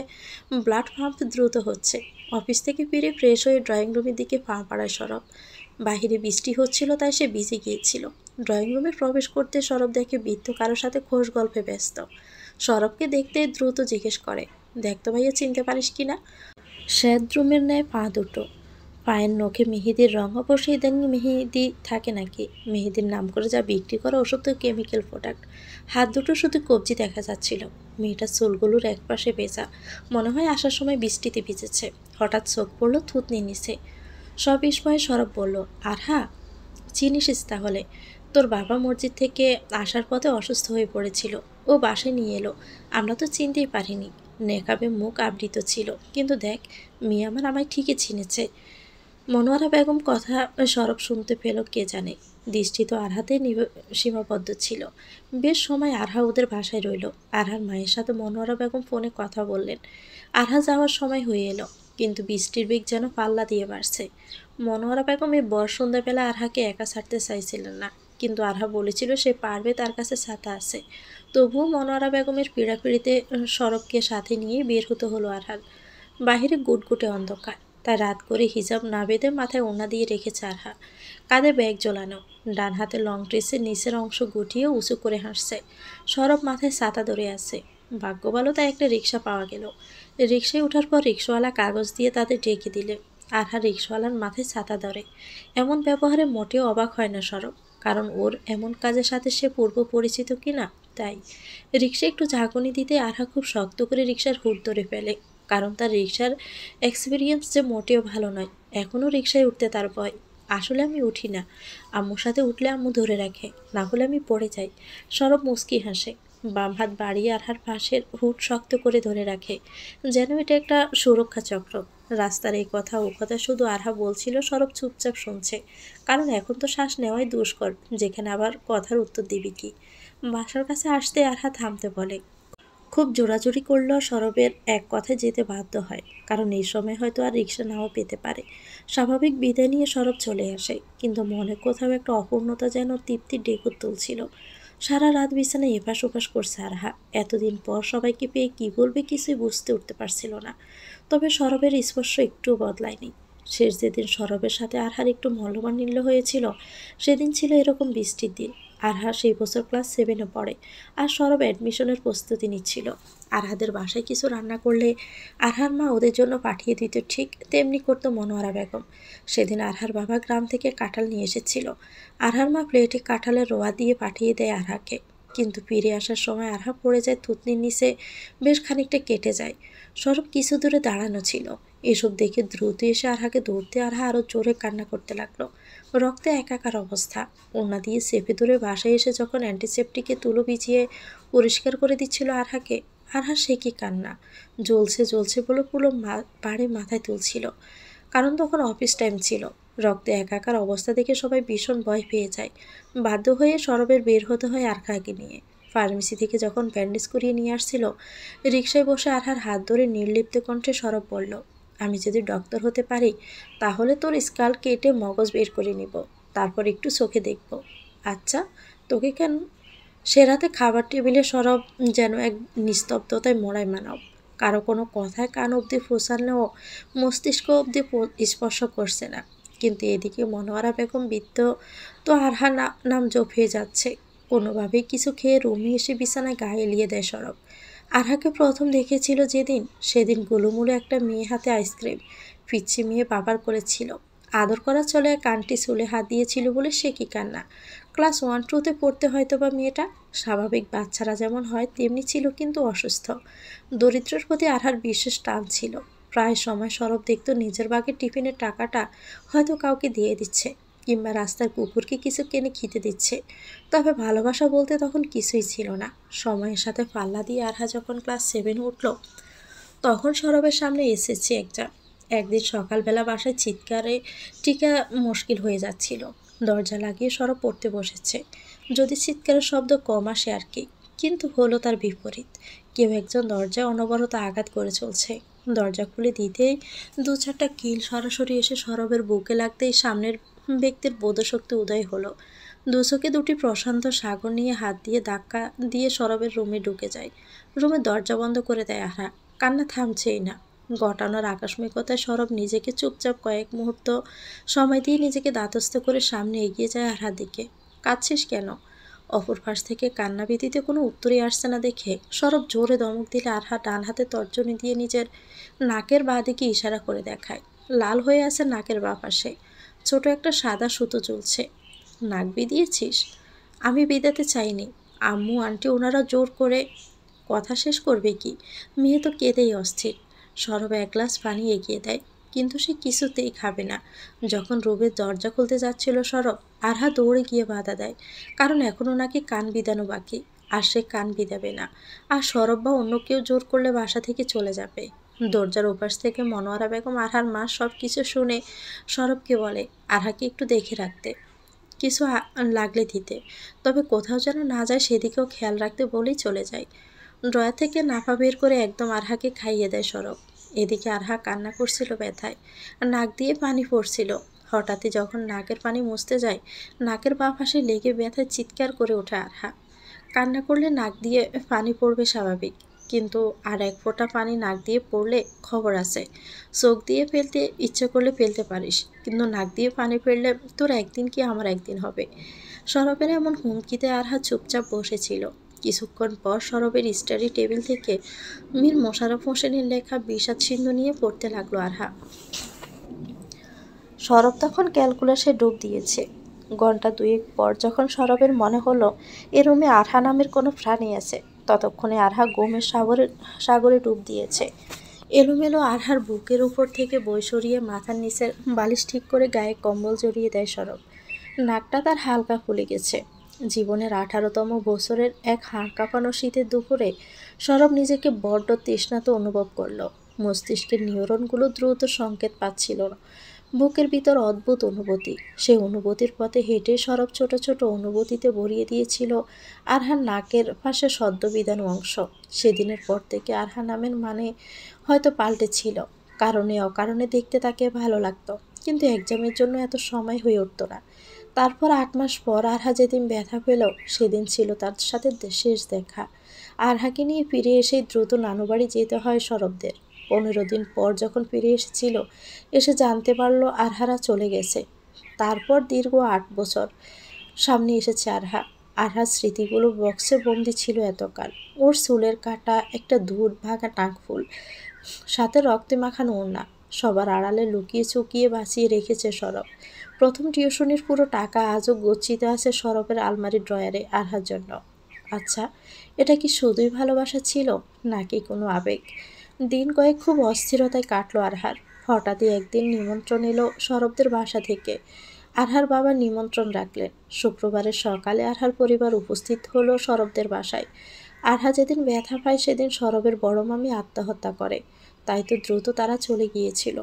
ব্লাড পাম্প দ্রুত হচ্ছে। অফিস থেকে ফিরে ফ্রেশ হয়ে ড্রয়িং রুমের দিকে পা বাড়ায় সরব। বাহিরে বৃষ্টি হচ্ছিল তাই সে ভিজে গিয়েছিল। ড্রয়িং রুমে প্রবেশ করতে সরব দেখে বৃদ্ধ কারোর সাথে খোশ গল্পে ব্যস্ত। সরবকে দেখতে দ্রুত জিজ্ঞেস করে, দেখতো ভাইয়া চিনতে পারিস কিনা? শ্বেত দ্রুমের ন্যায় পা দুটো, পায়ের নখে মেহেদির রং। অবশ্য ইদানিং মেহেদি থাকে নাকি? মেহেদির নাম করে যা বিক্রি করা ওসব তো কেমিক্যাল প্রোডাক্ট। হাত দুটো শুধু কবজি দেখা যাচ্ছিল। মেয়েটার চুলগুলোর একপাশে ভেজা, মনে হয় আসার সময় বৃষ্টিতে ভিজেছে। হঠাৎ চোখ পড়লো থুতনি নিচে। সব বিস্ময়ে সরব বলল, আরহা, চিনিস তাহলে? তোর বাবা মসজিদ থেকে আসার পথে অসুস্থ হয়ে পড়েছিল, ও বাসায় নিয়ে এলো। আমরা তো চিনতেই পারিনি। নেকাবে মুখ আবৃত ছিল, কিন্তু দেখ, মেয়ে আমার আমায় ঠিকই চিনেছে। মনোয়ারা বেগম কথা সরব শুনতে পেল কে জানে। দৃষ্টি তো আরহাতে সীমাবদ্ধ ছিল। বেশ সময় আরহা ওদের বাসায় রইল। আরহার মায়ের সাথে মনোয়ারা বেগম ফোনে কথা বললেন। আরহা যাওয়ার সময় হয়ে এলো, কিন্তু বৃষ্টির বেগ যেন পাল্লা দিয়ে বাড়ছে। মনোয়ারা বেগম এই বর সন্ধ্যাবেলা আরহাকে একা ছাড়তে চাইছিলেন না, কিন্তু আরহা বলেছিল সে পারবে, তার কাছে ছাতা আছে। তবুও মনোয়ারা বেগমের পীড়াপিড়িতে সরবকে সাথে নিয়ে বের হতে হলো আরহার। বাহিরে গুটগুটে অন্ধকার। তাই রাত করে হিজাব না বেঁধে মাথায় ওড়না দিয়ে রেখেছে আরহা। কাঁধে ব্যাগ ঝোলানো, ডান হাতে লং ড্রেসের নিচের অংশ গুটিয়ে উঁচু করে হাসছে। সরব মাথায় ছাতা ধরে আছে। ভাগ্য ভালো তাই একটা রিক্সা পাওয়া গেল। রিক্সায় ওঠার পর রিক্সাওয়ালা কাগজ দিয়ে তাদের ডেকে দিলে আরহা রিক্সাওয়ালার মাথায় ছাতা ধরে। এমন ব্যবহারে মোটেও অবাক হয় না সরব, কারণ ওর এমন কাজের সাথে সে পূর্ব পরিচিত কিনা তাই। রিক্সা একটু ঝাঁকুনি দিতে আরহা খুব শক্ত করে রিক্সার হুড ধরে ফেলে, কারণ তার রিক্সার এক্সপিরিয়েন্স যে মোটেও ভালো নয়। এখনও রিক্সায় উঠতে তার ভয়। আসলে আমি উঠি না, আম্মুর সাথে উঠলে আম্মু ধরে রাখে, না হলে আমি পড়ে যাই। সরব মুচকি হাসে, বাম হাত বাড়িয়ে আরহার পাশের হুড শক্ত করে ধরে রাখে, যেন এটা একটা সুরক্ষা চক্র। রাস্তার এই কথা ও কথা শুধু আরহা বলছিল, সরব চুপচাপ শুনছে, কারণ এখন তো শ্বাস নেওয়াই দুষ্কর, যেখানে আবার কথার উত্তর দিবি কি। বাসার কাছে আসতে আরহা থামতে বলে। খুব জোরাজুরি করলেও সরবের এক কথায় যেতে বাধ্য হয়, কারণ এই সময় হয়তো আর রিক্সা নাও পেতে পারে। স্বাভাবিক বিদায় নিয়ে সরব চলে আসে, কিন্তু মনে কোথাও একটা অপূর্ণতা যেন তৃপ্তির ডেকুর তুলছিল। সারা রাত বিছানায় এপাশ ওপাশ করছে আরহা। এতদিন পর সবাইকে পেয়ে কি বলবে কিছুই বুঝতে উঠতে পারছিল না। তবে সরবের স্পর্শ একটুও বদলায়নি। শেষ যেদিন সরবের সাথে আরহার একটু মলমালিন্য হয়েছিল, সেদিন ছিল এরকম বৃষ্টির দিন। আরহা সেই বছর ক্লাস 7-এ পড়ে, আর সরব অ্যাডমিশনের প্রস্তুতি নিচ্ছিল। আরহাদের বাসায় কিছু রান্না করলে আরহার মা ওদের জন্য পাঠিয়ে দিত, ঠিক তেমনি করতো মনোয়ারা বেগম। সেদিন আরহার বাবা গ্রাম থেকে কাঁঠাল নিয়ে এসেছিল। আরহার মা প্লেটে কাঁঠালের রোয়া দিয়ে পাঠিয়ে দেয় আরহাকে, কিন্তু ফিরে আসার সময় আরহা পড়ে যায় থুতনির নিচে, বেশ খানিকটা কেটে যায়। সরব কিছু দূরে দাঁড়ানো ছিল। এসব দেখে দ্রুত এসে আরহাকে ধরতে আরহা আরও জোরে কান্না করতে লাগলো। রক্তে একাকার অবস্থা। ওড়না দিয়ে চেপে ধরে বাসায় এসে যখন অ্যান্টিসেপ্টিকে তুলো বিছিয়ে পরিষ্কার করে দিচ্ছিল আরহাকে, আরহা সে কি কান্না! জ্বলছে জ্বলছে বলে পুরো পাড়ে মাথায় তুলছিল, কারণ তখন অফিস টাইম ছিল। রক্তে একাকার অবস্থা দেখে সবাই ভীষণ ভয় পেয়ে যায়। বাধ্য হয়ে সরবের বের হতে হয় আরহাকে নিয়ে। ফার্মেসি থেকে যখন ব্যান্ডেজ করিয়ে নিয়ে আসছিল, রিকশায় বসে আরহার হাত ধরে নির্লিপ্ত কণ্ঠে সরব বলল, আমি যদি ডক্টর হতে পারি তাহলে তোর স্কাল কেটে মগজ বের করে নিব, তারপর একটু চোখে দেখব। আচ্ছা, তোকে কেন? সে রাতে খাবার টেবিলে সরব যেন এক নিস্তব্ধতায় মোড়ায় মানব। কারো কোনো কথায় কান অবধি ফোসালেও মস্তিষ্ক অবধি স্পর্শ করছে না। কিন্তু এদিকে মনোয়ারা বেগম বৃদ্ধ তো আরহা নাম জপিয়ে যাচ্ছে। কোনোভাবেই কিছু খেয়ে রুমে এসে বিছানায় গায়ে এলিয়ে দেয় সরব। আরহাকে প্রথম দেখেছিল যেদিন, সেদিন গোলুমুলো একটা মেয়ে হাতে আইসক্রিম পিচ্ছি মেয়ে বাবার করেছিল। আদর করা চলে এক আন্টি চুলে হাত দিয়েছিল বলে সে কি কান্না। ক্লাস 1-2-তে পড়তে হয়তো বা মেয়েটা। স্বাভাবিক বাচ্চারা যেমন হয় তেমনি ছিল, কিন্তু অসুস্থ। দরিদ্রের প্রতি আরহার বিশেষ টান ছিল। প্রায় সময় সরব দেখতো নিজের ভাগের টিফিনের টাকাটা হয়তো কাউকে দিয়ে দিচ্ছে, কিংবা রাস্তার কুকুরকে কিছু কিনে খেতে দিচ্ছে। তবে ভালোবাসা বলতে তখন কিছুই ছিল না। সময়ের সাথে পাল্লা দিয়ে আরহা যখন ক্লাস 7 উঠল, তখন সরবের সামনে এসেছে এক্সাম। একদিন সকালবেলা বাসায় চিৎকারে টিকা মুশকিল হয়ে যাচ্ছিল। দরজা লাগিয়ে সরব পড়তে বসেছে, যদি চিৎকারের শব্দ কম আসে আর কি। কিন্তু হলো তার বিপরীত। কেউ একজন দরজায় অনবরত আঘাত করে চলছে। দরজা খুলে দিতেই 2-4টা কিল সরাসরি এসে সরবের বুকে লাগতেই সামনের ব্যক্তির বোধশক্তি উদয় হলো। দুচোখে দুটি প্রশান্ত সাগর নিয়ে হাত দিয়ে ধাক্কা দিয়ে সরবের রুমে ঢুকে যায়। রুমের দরজা বন্ধ করে দেয় আহা। কান্না থামছেই না। ঘটানোর আকস্মিকতায় সরব নিজেকে চুপচাপ কয়েক মুহূর্ত সময় দিয়ে নিজেকে ধাতস্থ করে সামনে এগিয়ে যায় আরহার দিকে। কাঁদছিস কেন? অপর পাশ থেকে কান্না ভীতিতে কোনো উত্তরই আসছে না দেখে সরব জোরে ধমক দিলে আরহা ডান হাতে তর্জনী দিয়ে নিজের নাকের বাঁ দিকে ইশারা করে দেখায়। লাল হয়ে আছে নাকের বাঁ পাশে, ছোট একটা সাদা সুতো ঝুলছে। নাক বিদিয়েছিস? আমি বিদাতে চাইনি, আম্মু আন্টি ওনারা জোর করে। কথা শেষ করবে কি? মেয়ে তো কেঁদেই অস্থির। সরব এক গ্লাস পানি এগিয়ে দেয়, কিন্তু সে কিছুতেই খাবে না। যখন রুমের দরজা খুলতে যাচ্ছিল সরব, আরহা দৌড়ে গিয়ে বাধা দেয়, কারণ এখনও নাকি কান বিদানো বাকি, আর সে কান বিদাবে না। আর সরব বা অন্য কেউ জোর করলে বাসা থেকে চলে যাবে। দরজার ওপাশ থেকে মনোয়ারা বেগম আরহার মা সব কিছু শুনে সরবকে বলে আরহাকে একটু দেখে রাখতে, কিছু লাগলে দিতে, তবে কোথাও যেন না যায় সেদিকেও খেয়াল রাখতে বলেই চলে যায়। ড্রয়ার থেকে নাফা বের করে একদম আরহাকে খাইয়ে দেয় সরব। এদিকে আরহা কান্না করছিল ব্যথায়, নাক দিয়ে পানি পড়ছিল। হঠাৎই যখন নাকের পানি মুছতে যায়, নাকের বাঁ পাশে লেগে ব্যথায় চিৎকার করে ওঠে আরহা। কান্না করলে নাক দিয়ে পানি পড়বে স্বাভাবিক, কিন্তু আর এক ফোঁটা পানি নাক দিয়ে পড়লে খবর আছে। চোখ দিয়ে ফেলতে ইচ্ছে করলে ফেলতে পারিস, কিন্তু নাক দিয়ে পানি ফেললে তোর একদিন কি আমার একদিন হবে। সরবের এমন হুমকিতে আরহা চুপচাপ বসেছিল। কিছুক্ষণ পর সরবের স্টাডি টেবিল থেকে মীর মোশাররফ হোসেনের লেখা বিষাদ সিন্ধু নিয়ে পড়তে লাগলো আরহা। সরব তখন ক্যালকুলাসে ডুব দিয়েছে। ঘন্টা দুয়েক পর যখন সরবের মনে হলো এ রুমে আরহা নামের কোনো প্রাণী আছে, ততক্ষণে আরহা ঘুমের সাগরে ডুব দিয়েছে। এলোমেলো আরহার বুকের উপর থেকে বই সরিয়ে মাথার নিচের বালিশ ঠিক করে গায়ে কম্বল জড়িয়ে দেয় সরব। নাকটা তার হালকা ফুলে গেছে। জীবনের 18তম বছরের এক হাড় কাঁপানো শীতের দুপুরে সরব নিজেকে বড্ড তৃষ্ণাত অনুভব করল। মস্তিষ্কের নিউরনগুলো দ্রুত সংকেত পাচ্ছিল না। বুকের ভিতর অদ্ভুত অনুভূতি। সে অনুভূতির পথে হেঁটে সরব ছোট ছোট অনুভূতিতে ভরিয়ে দিয়েছিল আরহার নাকের পাশে সদ্য বিধান অংশ। সেদিনের পর থেকে আরহা নামের মানে হয়তো পাল্টেছিল। কারণে অকারণে দেখতে তাকে ভালো লাগতো, কিন্তু এক্সামের জন্য এত সময় হয়ে উঠত না। তারপর 8 মাস পর আরহা যেদিন ব্যথা পেল, সেদিন ছিল তার সাথে শেষ দেখা। আরহাকে নিয়ে ফিরে এসেই দ্রুত নানুবাড়ি যেতে হয় সরবদের। 15 দিন পর যখন ফিরে এসেছিল, এসে জানতে পারলো আরহারা চলে গেছে। তারপর দীর্ঘ 8 বছর সামনে এসেছে আরহা। আরহার স্মৃতিগুলো বক্সে বন্দি ছিল এতকাল। ওর চুলের কাটা, একটা ধূর ভাঙা নাকফুল, সাথে রক্তে মাখানো ওড়না, সবার আড়ালে লুকিয়ে চুকিয়ে বাঁচিয়ে রেখেছে সরব। প্রথম টিউশনির পুরো টাকা আজও গচ্ছিত আছে সরবের আলমারির ড্রয়ারে আরহার জন্য। আচ্ছা, এটা কি শুধুই ভালোবাসা ছিল, নাকি কোনো আবেগ? দিন কয়েক খুব অস্থিরতায় কাটলো আরহার। হঠাৎই একদিন নিমন্ত্রণ এলো সরবদের বাসা থেকে। আরহার বাবা নিমন্ত্রণ রাখলেন। শুক্রবারের সকালে আরহার পরিবার উপস্থিত হলো সরবদের বাসায়। আরহা যেদিন ব্যথা পায় সেদিন সরবের বড় মামি আত্মহত্যা করে, তাই তো দ্রুত তারা চলে গিয়েছিল।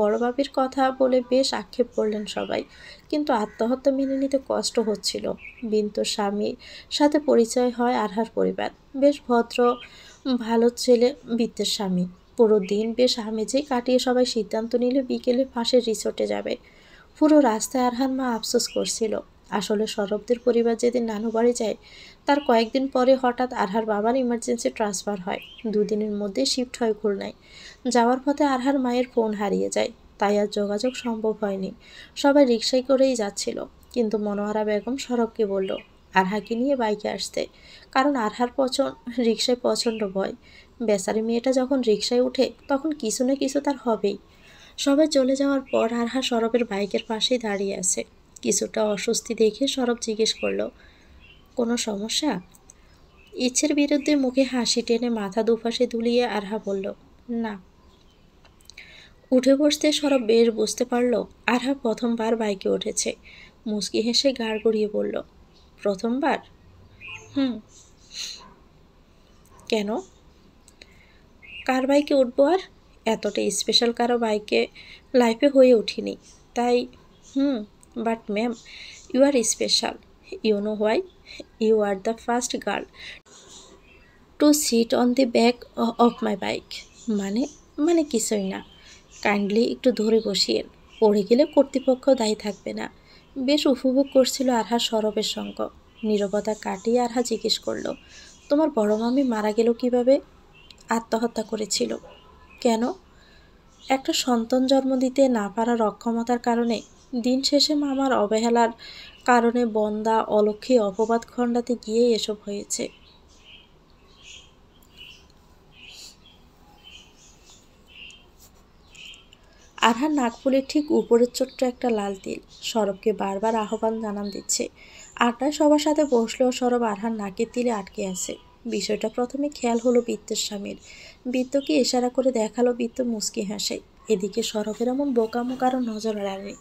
বড় বাবির কথা বলে বেশ আক্ষেপ করলেন সবাই, কিন্তু আত্মহত্যা মেনে নিতে কষ্ট হচ্ছিল। বিন্তুর স্বামীর সাথে পরিচয় হয় আরহার পরিবার। বেশ ভদ্র, ভালো ছেলে বিত্তের স্বামী। পুরো দিন বেশ আমেজেই কাটিয়ে সবাই সিদ্ধান্ত নিলে বিকেলে পাশের রিসোর্টে যাবে। পুরো রাস্তায় আরহার মা আফসোস করছিল। আসলে সরবদের পরিবার যেদিন নানু বাড়ি যায়, তার কয়েকদিন পরে হঠাৎ আরহার বাবার ইমার্জেন্সি ট্রান্সফার হয়। 2 দিনের মধ্যে শিফট হয় খুলনায়। যাওয়ার পথে আরহার মায়ের ফোন হারিয়ে যায়, তাই আর যোগাযোগ সম্ভব হয়নি। সবাই রিকশায় করেই যাচ্ছিল, কিন্তু মনোয়ারা বেগম সরবকে বলল আরহাকে নিয়ে বাইকে আসতে, কারণ আরহার রিকশায় প্রচণ্ড ভয়। বেচারি মেয়েটা যখন রিকশায় উঠে তখন কিছু না কিছু তার হবেই। সবাই চলে যাওয়ার পর আরহা সরবের বাইকের পাশেই দাঁড়িয়ে আছে। কিছুটা অস্বস্তি দেখে সরব জিজ্ঞেস করলো, কোনো সমস্যা? ইচ্ছের বিরুদ্ধে মুখে হাসি টেনে মাথা দুপাশে দুলিয়ে আরহা বলল, না। উঠে বসতে সরব বেশ বুঝতে পারল আরহা প্রথমবার বাইকে উঠেছে। মুচকি হেসে গাড় গড়িয়ে বলল, প্রথমবার? হুম। কেন? কার বাইকে উঠবো আর? এতটা স্পেশাল কারো বাইকে লাইফে হয়ে উঠিনি, তাই। But ma'am, you are special. You know why? You are the first girl to sit on the back of my bike. মানে মানে কিছুই না। কাইন্ডলি একটু ধরে বসিয়ে, পড়ে গেলে কর্তৃপক্ষ দায়ী থাকবে না। বেশ উপভোগ করছিল আরহা সরবের সঙ্গ। নীরবতা কাটিয়ে আরহা জিজ্ঞেস করলো, তোমার বড় মামি মারা গেল কিভাবে? আত্মহত্যা করেছিল। কেন? একটা সন্তান জন্ম দিতে না পারার অক্ষমতার কারণে। দিন শেষে মামার অবহেলার কারণে বন্দা অলক্ষী অপবাদ খণ্ডাতে গিয়ে এসব হয়েছে। আরহার নাকফুলের ঠিক উপরের ছোট্ট একটা লাল তিল সরবকে বারবার আহ্বান জানান দিচ্ছে। আড্ডায় সবার সাথে বসলেও সরব আরহার নাকের তিলে আটকে আছে। বিষয়টা প্রথমে খেয়াল হলো বিত্তের স্বামীর। বিত্তকে ইশারা করে দেখালো। বিত্ত মুচকি হাসে। এদিকে সরবের এমন বোকামো কারো নজর এড়ায়নি।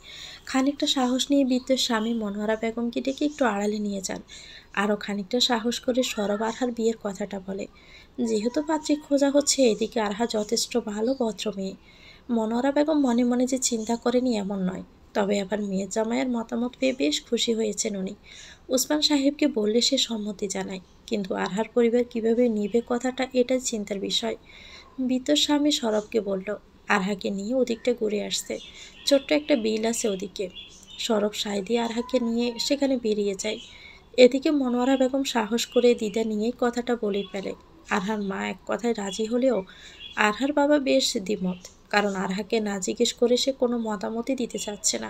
খানিকটা সাহস নিয়ে বিত্তের স্বামী মনোয়ারা বেগমকে ডেকে একটু আড়ালে নিয়ে যান। আরও খানিকটা সাহস করে সরব আরহার বিয়ের কথাটা বলে। যেহেতু পাত্রী খোঁজা হচ্ছে, এদিকে আরহা যথেষ্ট ভালো ভদ্র মেয়ে। মনোয়ারা বেগম মনে মনে যে চিন্তা করেনি এমন নয়, তবে আবার মেয়ের জামাইয়ের মতামত পেয়ে বেশ খুশি হয়েছেন উনি। ওসমান সাহেবকে বললে সে সম্মতি জানায়, কিন্তু আরহার পরিবার কিভাবে নিবে কথাটা, এটাই চিন্তার বিষয়। বিত্তর স্বামী সরবকে বলল আরহাকে নিয়ে ওদিকটা ঘুরে আসতে। ছোট্ট একটা বিল আছে ওদিকে। সরব সায় দিয়ে আরহাকে নিয়ে সেখানে বেরিয়ে যায়। এদিকে মনোয়ারা বেগম সাহস করে দ্বিধা নিয়েই কথাটা বলে ফেলে, আরহার মা এক কথায় রাজি হলেও আরহার বাবা বেশ দ্বিমত, কারণ আরহাকে না জিজ্ঞেস করে সে কোনো মতামতই দিতে চাচ্ছে না।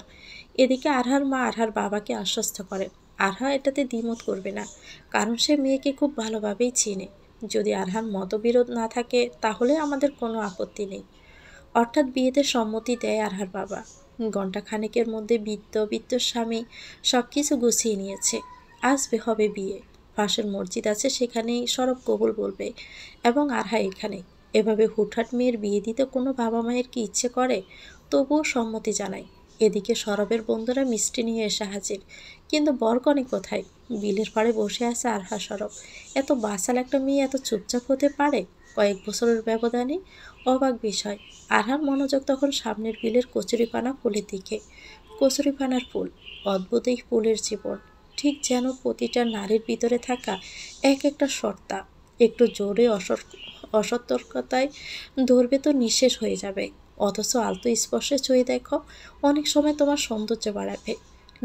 এদিকে আরহার মা আরহার বাবাকে আশ্বস্ত করেন আরহা এটাতে দ্বিমত করবে না, কারণ সে মেয়েকে খুব ভালোভাবেই চিনে। যদি আরহার মতবিরোধ না থাকে তাহলে আমাদের কোনো আপত্তি নেই। অর্থাৎ বিয়েতে সম্মতি দেয় আরহার বাবা। ঘণ্টা খানেকের মধ্যে বিত্তর স্বামী সব কিছু গুছিয়ে নিয়েছে। আজ হবে বিয়ে, পাশের মসজিদ আছে, সেখানেই সরব কবুল বলবে এবং আরহা এখানে। এভাবে হুটহাট মেয়ের বিয়ে দিতে কোনো বাবা মায়ের কি ইচ্ছে করে? তবুও সম্মতি জানায়। এদিকে সরবের বন্ধুরা মিষ্টি নিয়ে এসে হাজির, কিন্তু বরকনে কোথায়? বিলের পাড়ে বসে আছে আরহা সরব। এত বাসাল একটা মেয়ে এত চুপচাপ হতে পারে কয়েক বছরের ব্যবধানে? অবাক বিষয়। আরহার মনোযোগ তখন সামনের বিলের কচুরিপানা ফুলের দিকে। কচুরিপানার ফুল, অদ্ভুত এই ফুলের জীবন, ঠিক যেন প্রতিটা নারীর ভিতরে থাকা এক একটা সত্তা। একটু জোরে অসতর্কতায় ধরবে তো নিঃশেষ হয়ে যাবে, অথচ আলতো স্পর্শে ছুঁয়ে দেখো, অনেক সময় তোমার সৌন্দর্য বাড়াবে।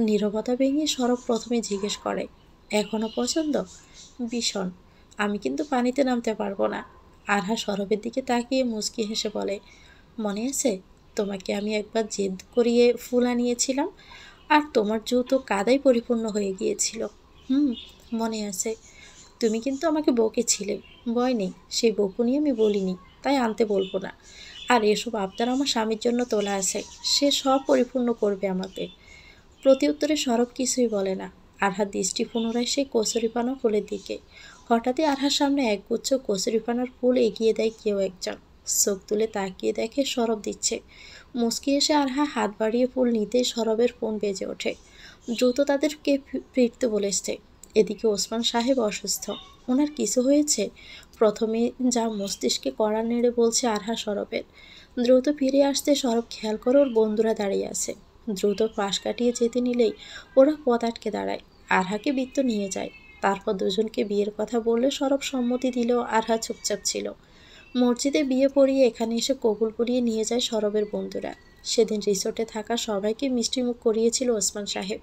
নীরবতা ভেঙে সরব প্রথমে জিজ্ঞেস করে, এখনো পছন্দ? ভীষণ। আমি কিন্তু পানিতে নামতে পারবো না। আরহা সরবের দিকে তাকিয়ে মুচকি হেসে বলে, মনে আছে তোমাকে আমি একবার জেদ করিয়ে ফুল আনিয়েছিলাম আর তোমার জুতো কাদায় পরিপূর্ণ হয়ে গিয়েছিল? হুম, মনে আছে। তুমি কিন্তু আমাকে বকেছিলে। ভয় নেই, সেই বকুনি আমি বলিনি, তাই আনতে বলবো না। আর এসব আবদার আমার স্বামীর জন্য তোলা আছে, সে সব পরিপূর্ণ করবে আমাকে। প্রতি উত্তরে সরব কিছুই বলে না। আরহার দৃষ্টি পুনরায় সেই কচুরিপানা ফুলের দিকে। হঠাৎই আরহার সামনে একগুচ্ছ কচুরিপানার ফুল এগিয়ে দেয় কেউ একজন। চোখ তুলে তাকিয়ে দেখে সরব দিচ্ছে। মুচকি এসে আরহা হাত বাড়িয়ে ফুল নিতেই সরবের ফোন বেজে ওঠে। দ্রুত তাদেরকে ফিরতে বলেছে। এদিকে ওসমান সাহেব অসুস্থ। ওনার কিছু হয়েছে? প্রথমে যা মস্তিষ্কে কড়া নেড়ে বলছে আরহা সরবের। দ্রুত ফিরে আসতে সরব খেয়াল করে ওর বন্ধুরা দাঁড়িয়ে আছে। দ্রুত পাশ কাটিয়ে যেতে নিলেই ওরা পথ আটকে দাঁড়ায়। আরহাকে বৃত্ত নিয়ে যায়। তারপর দুজনকে বিয়ের কথা বললে সরব সম্মতি দিলেও আরহা চুপচাপ ছিল। মসজিদে বিয়ে পড়িয়ে এখানে এসে কবুল বলিয়ে নিয়ে যায় সরবের বন্ধুরা। সেদিন রিসোর্টে থাকা সবাইকে মিষ্টিমুখ করিয়েছিল ওসমান সাহেব।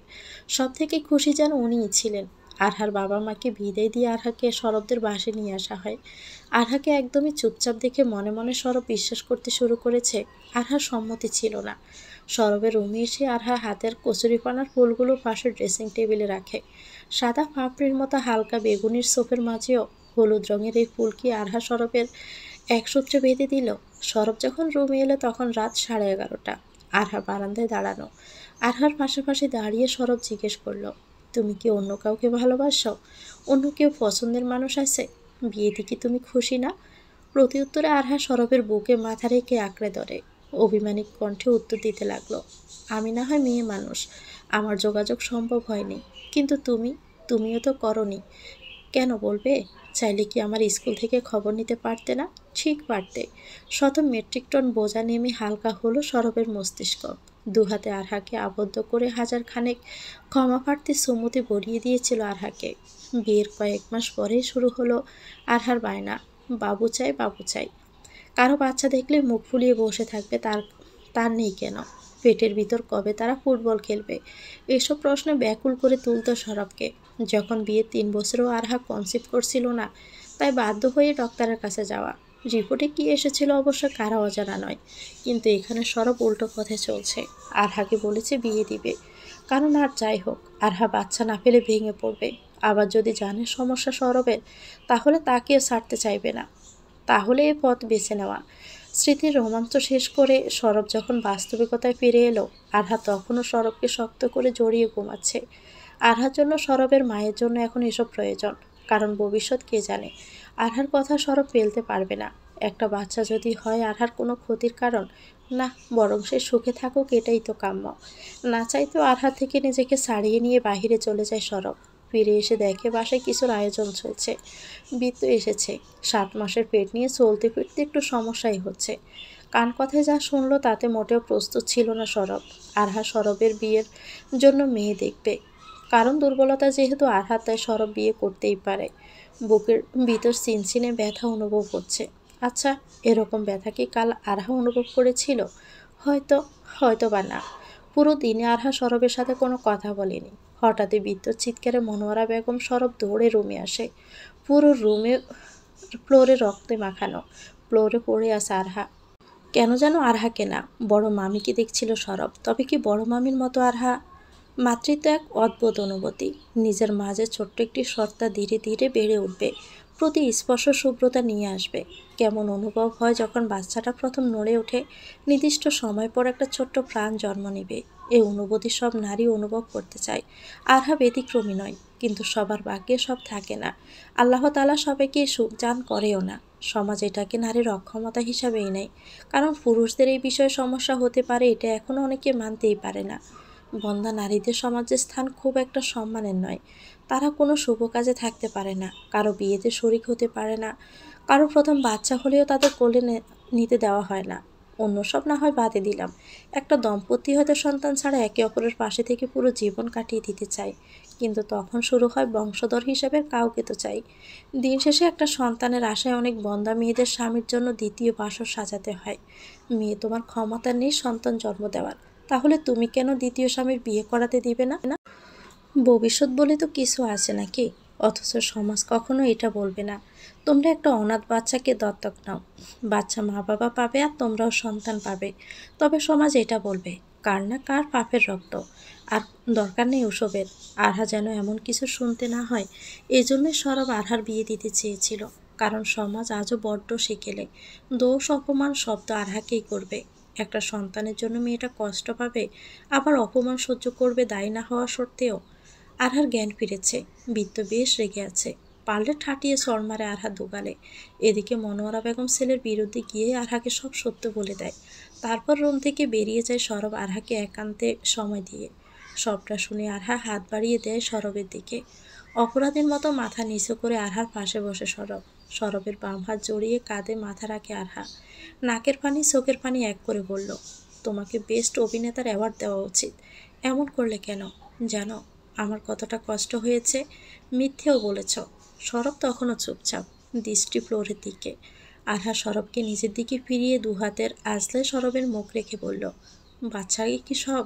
সব থেকে খুশি যেন উনিই ছিলেন। আরহার বাবা মাকে বিদায় দিয়ে আরহাকে সরবদের বাসে নিয়ে আসা হয়। আরহাকে একদমই চুপচাপ দেখে মনে মনে সরব বিশ্বাস করতে শুরু করেছে আরহার সম্মতি ছিল না। সরবের রুমে এসে আরহা হাতের কচুরিপানার ফুলগুলো পাশের ড্রেসিং টেবিলে রাখে। সাদা পাপড়ির মতো হালকা বেগুনির সোপের মাঝেও হলুদ রঙের এই ফুলকি আরহা সরবের এক সূত্রে বেঁধে দিল। সরব যখন রুমে এলো তখন রাত 11:30। আরহা বারান্দায় দাঁড়ানো। আরহার পাশাপাশি দাঁড়িয়ে সরব জিজ্ঞেস করলো, তুমি কি অন্য কাউকে ভালোবাসো? অন্য কেউ পছন্দের মানুষ আছে? বিয়েতে কি তুমি খুশি না? প্রতি উত্তরে আরহা সরবের বুকে মাথা রেখে আঁকড়ে ধরে অভিমানী কণ্ঠে উত্তর দিতে লাগলো, আমি না হয় মেয়ে মানুষ, আমার যোগাযোগ সম্ভব হয়নি, কিন্তু তুমিও তো করনি। কেন বলবে? চাইলে কি আমার স্কুল থেকে খবর নিতে পারতে না? ঠিক পারতে। শত মেট্রিক টন বোঝা নেমে হালকা হলো সরবের মস্তিষ্ক। দুহাতে আরহাকে আবদ্ধ করে হাজার খানেক ক্ষমা প্রার্থী সুমতি বড়িয়ে দিয়েছিল আরহাকে। বিয়ের কয়েক মাস পরেই শুরু হলো আরহার বায়না, বাবু চাই বাবু চাই। কারো বাচ্চা দেখলে মুখ ফুলিয়ে বসে থাকবে, তার তার নেই কেন? পেটের ভিতর কবে তারা ফুটবল খেলবে? এসব প্রশ্ন ব্যাকুল করে তুলত সরবকে। যখন বিয়ের 3 বছরেও আরহা কনসিভ করছিল না, তাই বাধ্য হয়ে ডক্টরের কাছে যাওয়া। রিপোর্টে কি এসেছিল অবশ্য কারা অজানা নয়, কিন্তু এখানে সরব উল্টো পথে চলছে। আরহাকে বলেছে বিয়ে দিবে, কারণ আর যাই হোক আরহা বাচ্চা না পেলে ভেঙে পড়বে। আবার যদি জানে সমস্যা সরবের, তাহলে তাকেও ছাড়তে চাইবে না। তাহলে এ পথ বেছে নেওয়া। স্মৃতির রোমাঞ্চ শেষ করে সরব যখন বাস্তবিকতায় ফিরে এলো, আরহা তখনও সরবকে শক্ত করে জড়িয়ে ঘুমাচ্ছে। আরহার জন্য সরবের মায়ের জন্য এখন এসব প্রয়োজন, কারণ ভবিষ্যৎ কে জানে। আরহার কথা সরব ফেলতে পারবে না। একটা বাচ্চা যদি হয় আরহার কোনো ক্ষতির কারণ না, বরং সে সুখে থাকুক, এটাই তো কাম্য। না চাইতেও আরহা থেকে নিজেকে ছাড়িয়ে নিয়ে বাহিরে চলে যায় সরব। ফিরে এসে দেখে বাসায় কিছুর আয়োজন চলছে। বিত্ত এসেছে। 7 মাসের পেট নিয়ে চলতে ফিরতে একটু সমস্যাই হচ্ছে। কান কথায় যা শুনলো তাতে মোটেও প্রস্তুত ছিল না সরব। আরহা সরবের বিয়ের জন্য মেয়ে দেখবে, কারণ দুর্বলতা যেহেতু আরহার, তাই সরব বিয়ে করতেই পারে। বুকের ভিতর চিনচিনে ব্যথা অনুভব হচ্ছে। আচ্ছা, এরকম ব্যথা কি কাল আরহা অনুভব করেছিল? হয়তো, হয়তো বা না। পুরো দিনে আরহা সরবের সাথে কোনো কথা বলেনি। হঠাৎই বিদ্যুৎ চিৎকারে মনোয়ারা বেগম সরব দৌড়ে রুমে আসে। পুরো রুমে ফ্লোরে রক্তে মাখানো। ফ্লোরে পড়ে আছে আরহা। কেন যেন আরহাকে না, বড় মামিকে দেখছিল সরব। তবে কি বড় মামির মতো আরহা? মাতৃত্ব এক অদ্ভুত অনুভূতি। নিজের মাঝে ছোট্ট একটি সত্তা ধীরে ধীরে বেড়ে উঠবে, প্রতি স্পর্শ শুভ্রতা নিয়ে আসবে। কেমন অনুভব হয় যখন বাচ্চাটা প্রথম নড়ে ওঠে, নির্দিষ্ট সময় পর একটা ছোট্ট প্রাণ জন্ম নেবে। এই অনুভূতি সব নারী অনুভব করতে চায়। আরহা ব্যতিক্রমী নয়, কিন্তু সবার ভাগ্যে সব থাকে না। আল্লাহ তাআলা সবাইকে সুখ দান করেও না। সমাজ এটাকে নারীর অক্ষমতা হিসাবেই নেয়, কারণ পুরুষদের এই বিষয়ে সমস্যা হতে পারে, এটা এখনও অনেকে মানতেই পারে না। বন্ধ্যা নারীদের সমাজে স্থান খুব একটা সম্মানের নয়। তারা কোনো শুভ কাজে থাকতে পারে না, কারো বিয়েতে শরিক হতে পারে না, কারো প্রথম বাচ্চা হলেও তাদের কোলে নিতে দেওয়া হয় না। অন্য সব না হয় বাদে দিলাম, একটা দম্পতি হয়তো সন্তান ছাড়া একে অপরের পাশে থেকে পুরো জীবন কাটিয়ে দিতে চায়, কিন্তু তখন শুরু হয় বংশধর হিসেবে কাউকে তো চাই। দিন শেষে একটা সন্তানের আশায় অনেক বন্ধ্যা মেয়েদের স্বামীর জন্য দ্বিতীয় বাসর সাজাতে হয়। মেয়ে, তোমার ক্ষমতা নেই সন্তান জন্ম দেওয়ার, তাহলে তুমি কেন দ্বিতীয় স্বামীর বিয়ে করাতে দিবে না? ভবিষ্যৎ বলে তো কিছু আছে নাকি? অথচ সমাজ কখনো এটা বলবে না। তোমরা একটা অনাথ বাচ্চাকে দত্তক নাও, বাচ্চা মা বাবা পাবে আর তোমরাও সন্তান পাবে। তবে সমাজ এটা বলবে, কার না কার পাপের রক্ত, আর দরকার নেই ওসবের। আরহা যেন এমন কিছু শুনতে না হয়, এই জন্যই সরব আরহার বিয়ে দিতে চেয়েছিল। কারণ সমাজ আজও বড্ড সেকেলে, দোষ অপমান শব্দ আরহাকেই করবে। একটা সন্তানের জন্য মেয়েটা কষ্ট পাবে, আবার অপমান সহ্য করবে দায়ী না হওয়া সত্ত্বেও। আরহার জ্ঞান ফিরেছে, বৃত্ত বেশ রেগে আছে, পারলে ঠাটিয়ে চড় মারে আরহা দুগালে। এদিকে মনোয়ারা বেগম ছেলের বিরুদ্ধে গিয়ে আরহাকে সব সত্য বলে দেয়। তারপর রুম থেকে বেরিয়ে যায় সরব আরহাকে একান্তে সময় দিয়ে। সবটা শুনে আরহা হাত বাড়িয়ে দেয় সরবের দিকে। অপরাধীর মতো মাথা নিচু করে আরহার পাশে বসে সরব। সরবের বাম হাত জড়িয়ে কাঁধে মাথা রাখে আরহা। নাকের পানি চোখের পানি এক করে বলল, তোমাকে বেস্ট অভিনেতার অ্যাওয়ার্ড দেওয়া উচিত। এমন করলে কেন? জানো আমার কতটা কষ্ট হয়েছে? মিথ্যেও বলেছ। সরব তখনও চুপচাপ, দৃষ্টি ফ্লোরের দিকে। আরহা সরবকে নিজের দিকে ফিরিয়ে দুহাতের আজলায় সরবের মুখ রেখে বলল, বাচ্চাকে কি সব?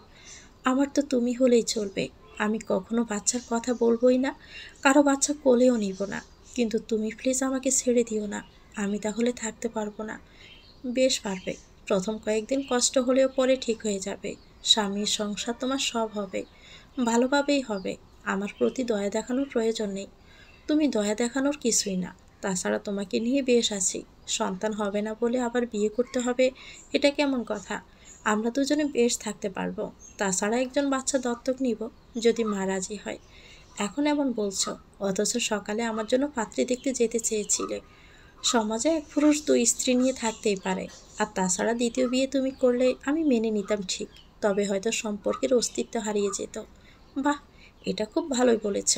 আমার তো তুমি হলেই চলবে। আমি কখনো বাচ্চার কথা বলবোই না, কারো বাচ্চা কোলেও নিব না। কিন্তু তুমি প্লিজ আমাকে ছেড়ে দিও না, আমি তাহলে থাকতে পারবো না। বেশ পারবে, প্রথম কয়েকদিন কষ্ট হলেও পরে ঠিক হয়ে যাবে। স্বামীর সংসার তোমার সব হবে, ভালোভাবেই হবে। আমার প্রতি দয়া দেখানোর প্রয়োজন নেই, তুমি দয়া দেখানোর কিছুই না। তাছাড়া তোমাকে নিয়ে বেশ আছি, সন্তান হবে না বলে আবার বিয়ে করতে হবে, এটা কেমন কথা? আমরা দুজনে বেশ থাকতে পারবো। তাছাড়া একজন বাচ্চা দত্তক নিব, যদি মা রাজি হয়। এখন এমন বলছো, অথচ সকালে আমার জন্য পাত্রী দেখতে যেতে চেয়েছিলে। সমাজে এক পুরুষ দুই স্ত্রী নিয়ে থাকতেই পারে, আর তাছাড়া দ্বিতীয় বিয়ে তুমি করলে আমি মেনে নিতাম ঠিক, তবে হয়তো সম্পর্কের অস্তিত্ব হারিয়ে যেত। বাহ, এটা খুব ভালোই বলেছ।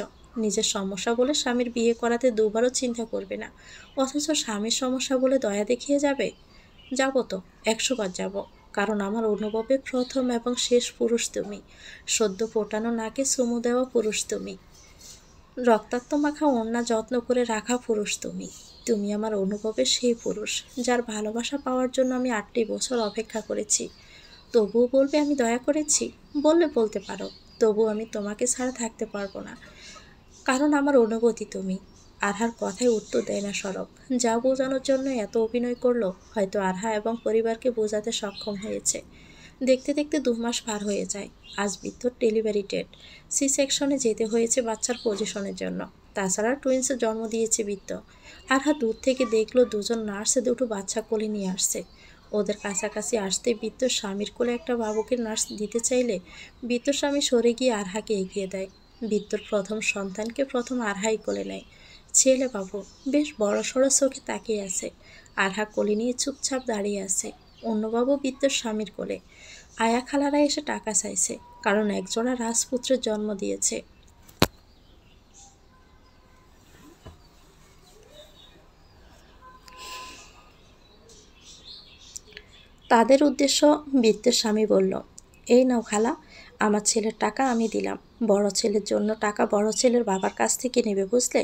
নিজের সমস্যা বলে স্বামীর বিয়ে করাতে দুবারও চিন্তা করবে না, অথচ স্বামীর সমস্যা বলে দয়া দেখিয়ে যাবে। যাবো তো, 100 বার যাব। কারণ আমার অনুভবে প্রথম এবং শেষ পুরুষ তুমি, সদ্য ফোটানো নাকে চুমু দেওয়া পুরুষ তুমি, রক্তাক্ত মাখা ওড়না যত্ন করে রাখা পুরুষ তুমি। তুমি আমার অনুভবের সেই পুরুষ, যার ভালোবাসা পাওয়ার জন্য আমি 8টি বছর অপেক্ষা করেছি। তবুও বলবে আমি দয়া করেছি? বললে বলতে পারো, তবুও আমি তোমাকে ছাড়া থাকতে পারবো না, কারণ আমার অনুভূতি তুমি। আরহার কথায় উত্তর দেয় না সরব। যা বোঝানোর জন্য এত অভিনয় করলো, হয়তো আরহা এবং পরিবারকে বোঝাতে সক্ষম হয়েছে। দেখতে দেখতে 2 মাস পার হয়ে যায়। আজ বৃদ্ধর ডেলিভারি ডেট, সি সেকশনে যেতে হয়েছে বাচ্চার পজিশনের জন্য। তাছাড়া টুইন্সের জন্ম দিয়েছে বৃদ্ধ। আরহা দূর থেকে দেখলো দুজন নার্সে দুটো বাচ্চা কোলে নিয়ে আসছে। ওদের কাছাকাছি আসতে বৃদ্ধ স্বামীর কোলে একটা বাবুকে নার্স দিতে চাইলে বৃদ্ধ স্বামী সরে গিয়ে আরহাকে এগিয়ে দেয়। বৃদ্ধর প্রথম সন্তানকে প্রথম আরহাই কোলে নেয়। ছেলে বাবু বেশ বড় সড়ো চোখে তাকিয়ে আছে। আরহা কোলে নিয়ে চুপচাপ দাঁড়িয়ে আছে। অন্যবাবু বৃদ্ধর স্বামীর কোলে। আয়া খালারা এসে টাকা চাইছে, কারণ একজোড়া রাজপুত্রের জন্ম দিয়েছে। তাদের উদ্দেশ্য বৃদ্ধের স্বামী বলল, এই নাও খালা, আমার ছেলের টাকা আমি দিলাম। বড় ছেলের জন্য টাকা বড় ছেলের বাবার কাছ থেকে নেবে, বুঝলে?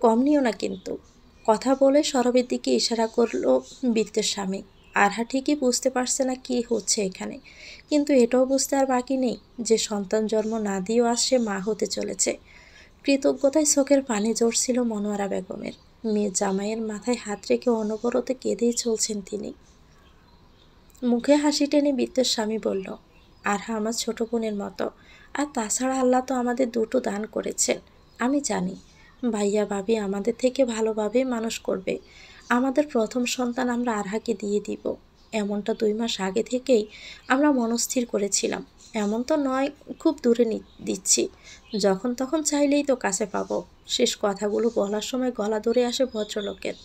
কম নিও না কিন্তু। কথা বলে সরবের দিকে ইশারা করলো বৃদ্ধের স্বামী। আরহা ঠিকই বুঝতে পারছে না কি হচ্ছে এখানে, কিন্তু এটাও বুঝতে আর বাকি নেই যে সন্তান জন্ম না দিয়েও আজ সে মা হতে চলেছে। কৃতজ্ঞতায় চোখের পানি ঝরছিল মনোয়ারা বেগমের। মেয়ে জামাইয়ের মাথায় হাত রেখে অনবরত কেঁদেই চলছেন তিনি। মুখে হাসি টেনে বৃদ্ধের স্বামী বলল, আরহা আমার ছোট বোনের মতো, আর তাছাড়া আল্লাহ তো আমাদের দুটো দান করেছেন। আমি জানি ভাইয়া ভাবি আমাদের থেকে ভালোভাবেই মানুষ করবে। আমাদের প্রথম সন্তান আমরা আরহাকে দিয়ে দিব, এমনটা 2 মাস আগে থেকেই আমরা মনস্থির করেছিলাম। এমন তো নয় খুব দূরে দিচ্ছি, যখন তখন চাইলেই তো কাছে পাবো। শেষ কথাগুলো বলার সময় গলা ধরে আসে ভদ্রলোকের।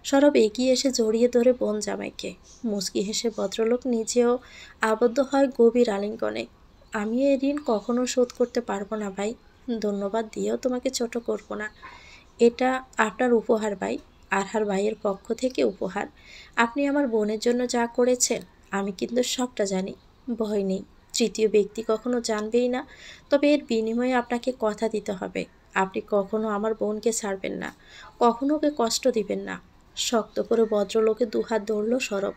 সরব এগিয়ে এসে জড়িয়ে ধরে বোন জামাইকে। মুচকি হেসে ভদ্রলোক নিজেও আবদ্ধ হয় গভীর আলিঙ্গনে। আমি এই ঋণ কখনো শোধ করতে পারবো না ভাই, ধন্যবাদ দিয়েও তোমাকে ছোট করব না। এটা আপনার উপহার ভাই, আরহার ভাইয়ের পক্ষ থেকে উপহার। আপনি আমার বোনের জন্য যা করেছেন আমি কিন্তু সবটা জানি, ভয় নেই। তৃতীয় ব্যক্তি কখনো জানবেই না, তবে এর বিনিময়ে আপনাকে কথা দিতে হবে আপনি কখনো আমার বোনকে ছাড়বেন না, কখনো ওকে কষ্ট দিবেন না। শক্ত করে ভদ্রলোকে দুহাত ধরল সরব।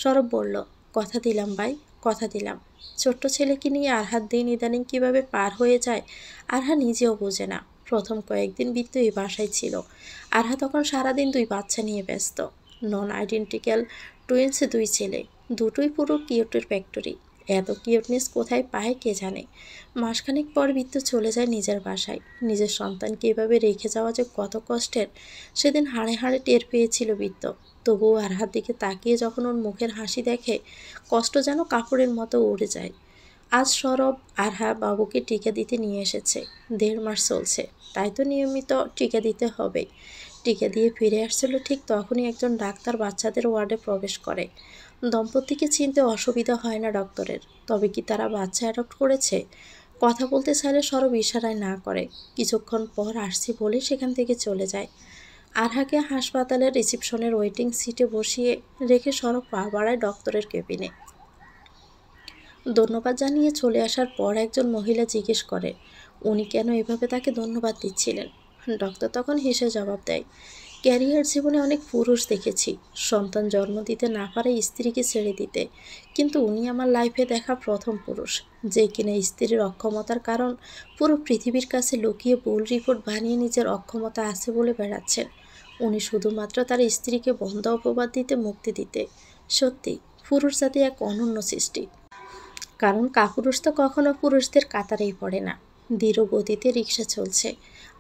সরব বলল, কথা দিলাম ভাই, কথা দিলাম। ছোট্ট ছেলেকে নিয়ে আরহার দিন ইদানিং কীভাবে পার হয়ে যায় আরহা নিজেও বোঝে না। প্রথম কয়েকদিন বৃত্ত এই বাসায় ছিল। আরহা তখন সারাদিন 2 বাচ্চা নিয়ে ব্যস্ত। নন আইডেন্টিক্যাল টুইন্স 2 ছেলে, দুটোই পুরো কিউটের ফ্যাক্টরি। এত কিউটনেস কোথায় পায় কে জানে। মাসখানেক পর বৃত্ত চলে যায় নিজের বাসায়। নিজের সন্তানকে এভাবে রেখে যাওয়া যে কত কষ্টের সেদিন হাড়ে হাড়ে টের পেয়েছিল বৃত্ত। তবুও আরহার দিকে তাকিয়ে যখন ওর মুখের হাসি দেখে, কষ্ট যেন কাপড়ের মতো উড়ে যায়। আজ সরব আরহা বাবুকে টিকা দিতে নিয়ে এসেছে। 1.5 মাস চলছে, তাই তো নিয়মিত টিকা দিতে হবে। টিকা দিয়ে ফিরে আসছিল ঠিক তখনই একজন ডাক্তার বাচ্চাদের ওয়ার্ডে প্রবেশ করে। দম্পতিকে চিনতে অসুবিধা হয় না ডক্টরের। তবে কি তারা বাচ্চা অ্যাডপ্ট করেছে? কথা বলতে চাইলে সরব ইশারায় না করে। কিছুক্ষণ পর আসছি বলে সেখান থেকে চলে যায়। আরহাকে হাসপাতালের রিসিপশনের ওয়েটিং সিটে বসিয়ে রেখে সরব পা বাড়ায় ডক্টরের কেবিনে। ধন্যবাদ জানিয়ে চলে আসার পর একজন মহিলা জিজ্ঞেস করে, উনি কেন এভাবে তাকে ধন্যবাদ দিচ্ছিলেন? ডক্টর তখন হেসে জবাব দেয়, ক্যারিয়ার জীবনে অনেক পুরুষ দেখেছি সন্তান জন্ম দিতে না পারে স্ত্রীকে ছেড়ে দিতে, কিন্তু উনি আমার লাইফে দেখা প্রথম পুরুষ যে কিনা স্ত্রীর অক্ষমতার কারণ পুরো পৃথিবীর কাছে লুকিয়ে ভুল রিপোর্ট বানিয়ে নিজের অক্ষমতা আছে বলে বেড়াচ্ছেন। উনি শুধুমাত্র তার স্ত্রীকে বন্ধ অপবাদ দিতে মুক্তি দিতে। সত্যি পুরুষ জাতি এক অনন্য সৃষ্টি, কারণ কাপুরুষ তো কখনো পুরুষদের কাতারেই পড়ে না। ধীর গতিতে রিক্সা চলছে।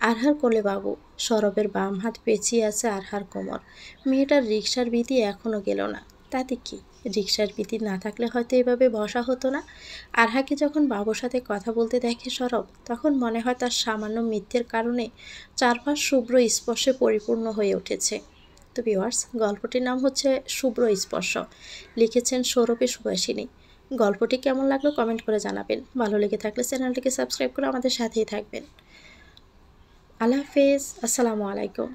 আরহার কোলে বাবু। সরবের বাম হাত পেঁচিয়ে আছে আরহার কোমর। মেয়েটার রিক্সার ভীতি এখনও গেল না। তাতে কি, রিক্সার ভীতি না থাকলে হয়তো এভাবে বসা হতো না। আরহাকে যখন বাবুর সাথে কথা বলতে দেখে সরব, তখন মনে হয় তার সামান্য মিথ্যের কারণে চারপাশ শুভ্র স্পর্শে পরিপূর্ণ হয়ে উঠেছে। তো ভিউয়ার্স, গল্পটির নাম হচ্ছে শুভ্র স্পর্শ, লিখেছেন সৌরভী সুভাষিনী। গল্পটি কেমন লাগলো কমেন্ট করে জানাবেন। ভালো লেগে থাকলে চ্যানেলটিকে সাবস্ক্রাইব করে আমাদের সাথেই থাকবেন। আল্লাহ হাফেজ, আসসালামু আলাইকুম।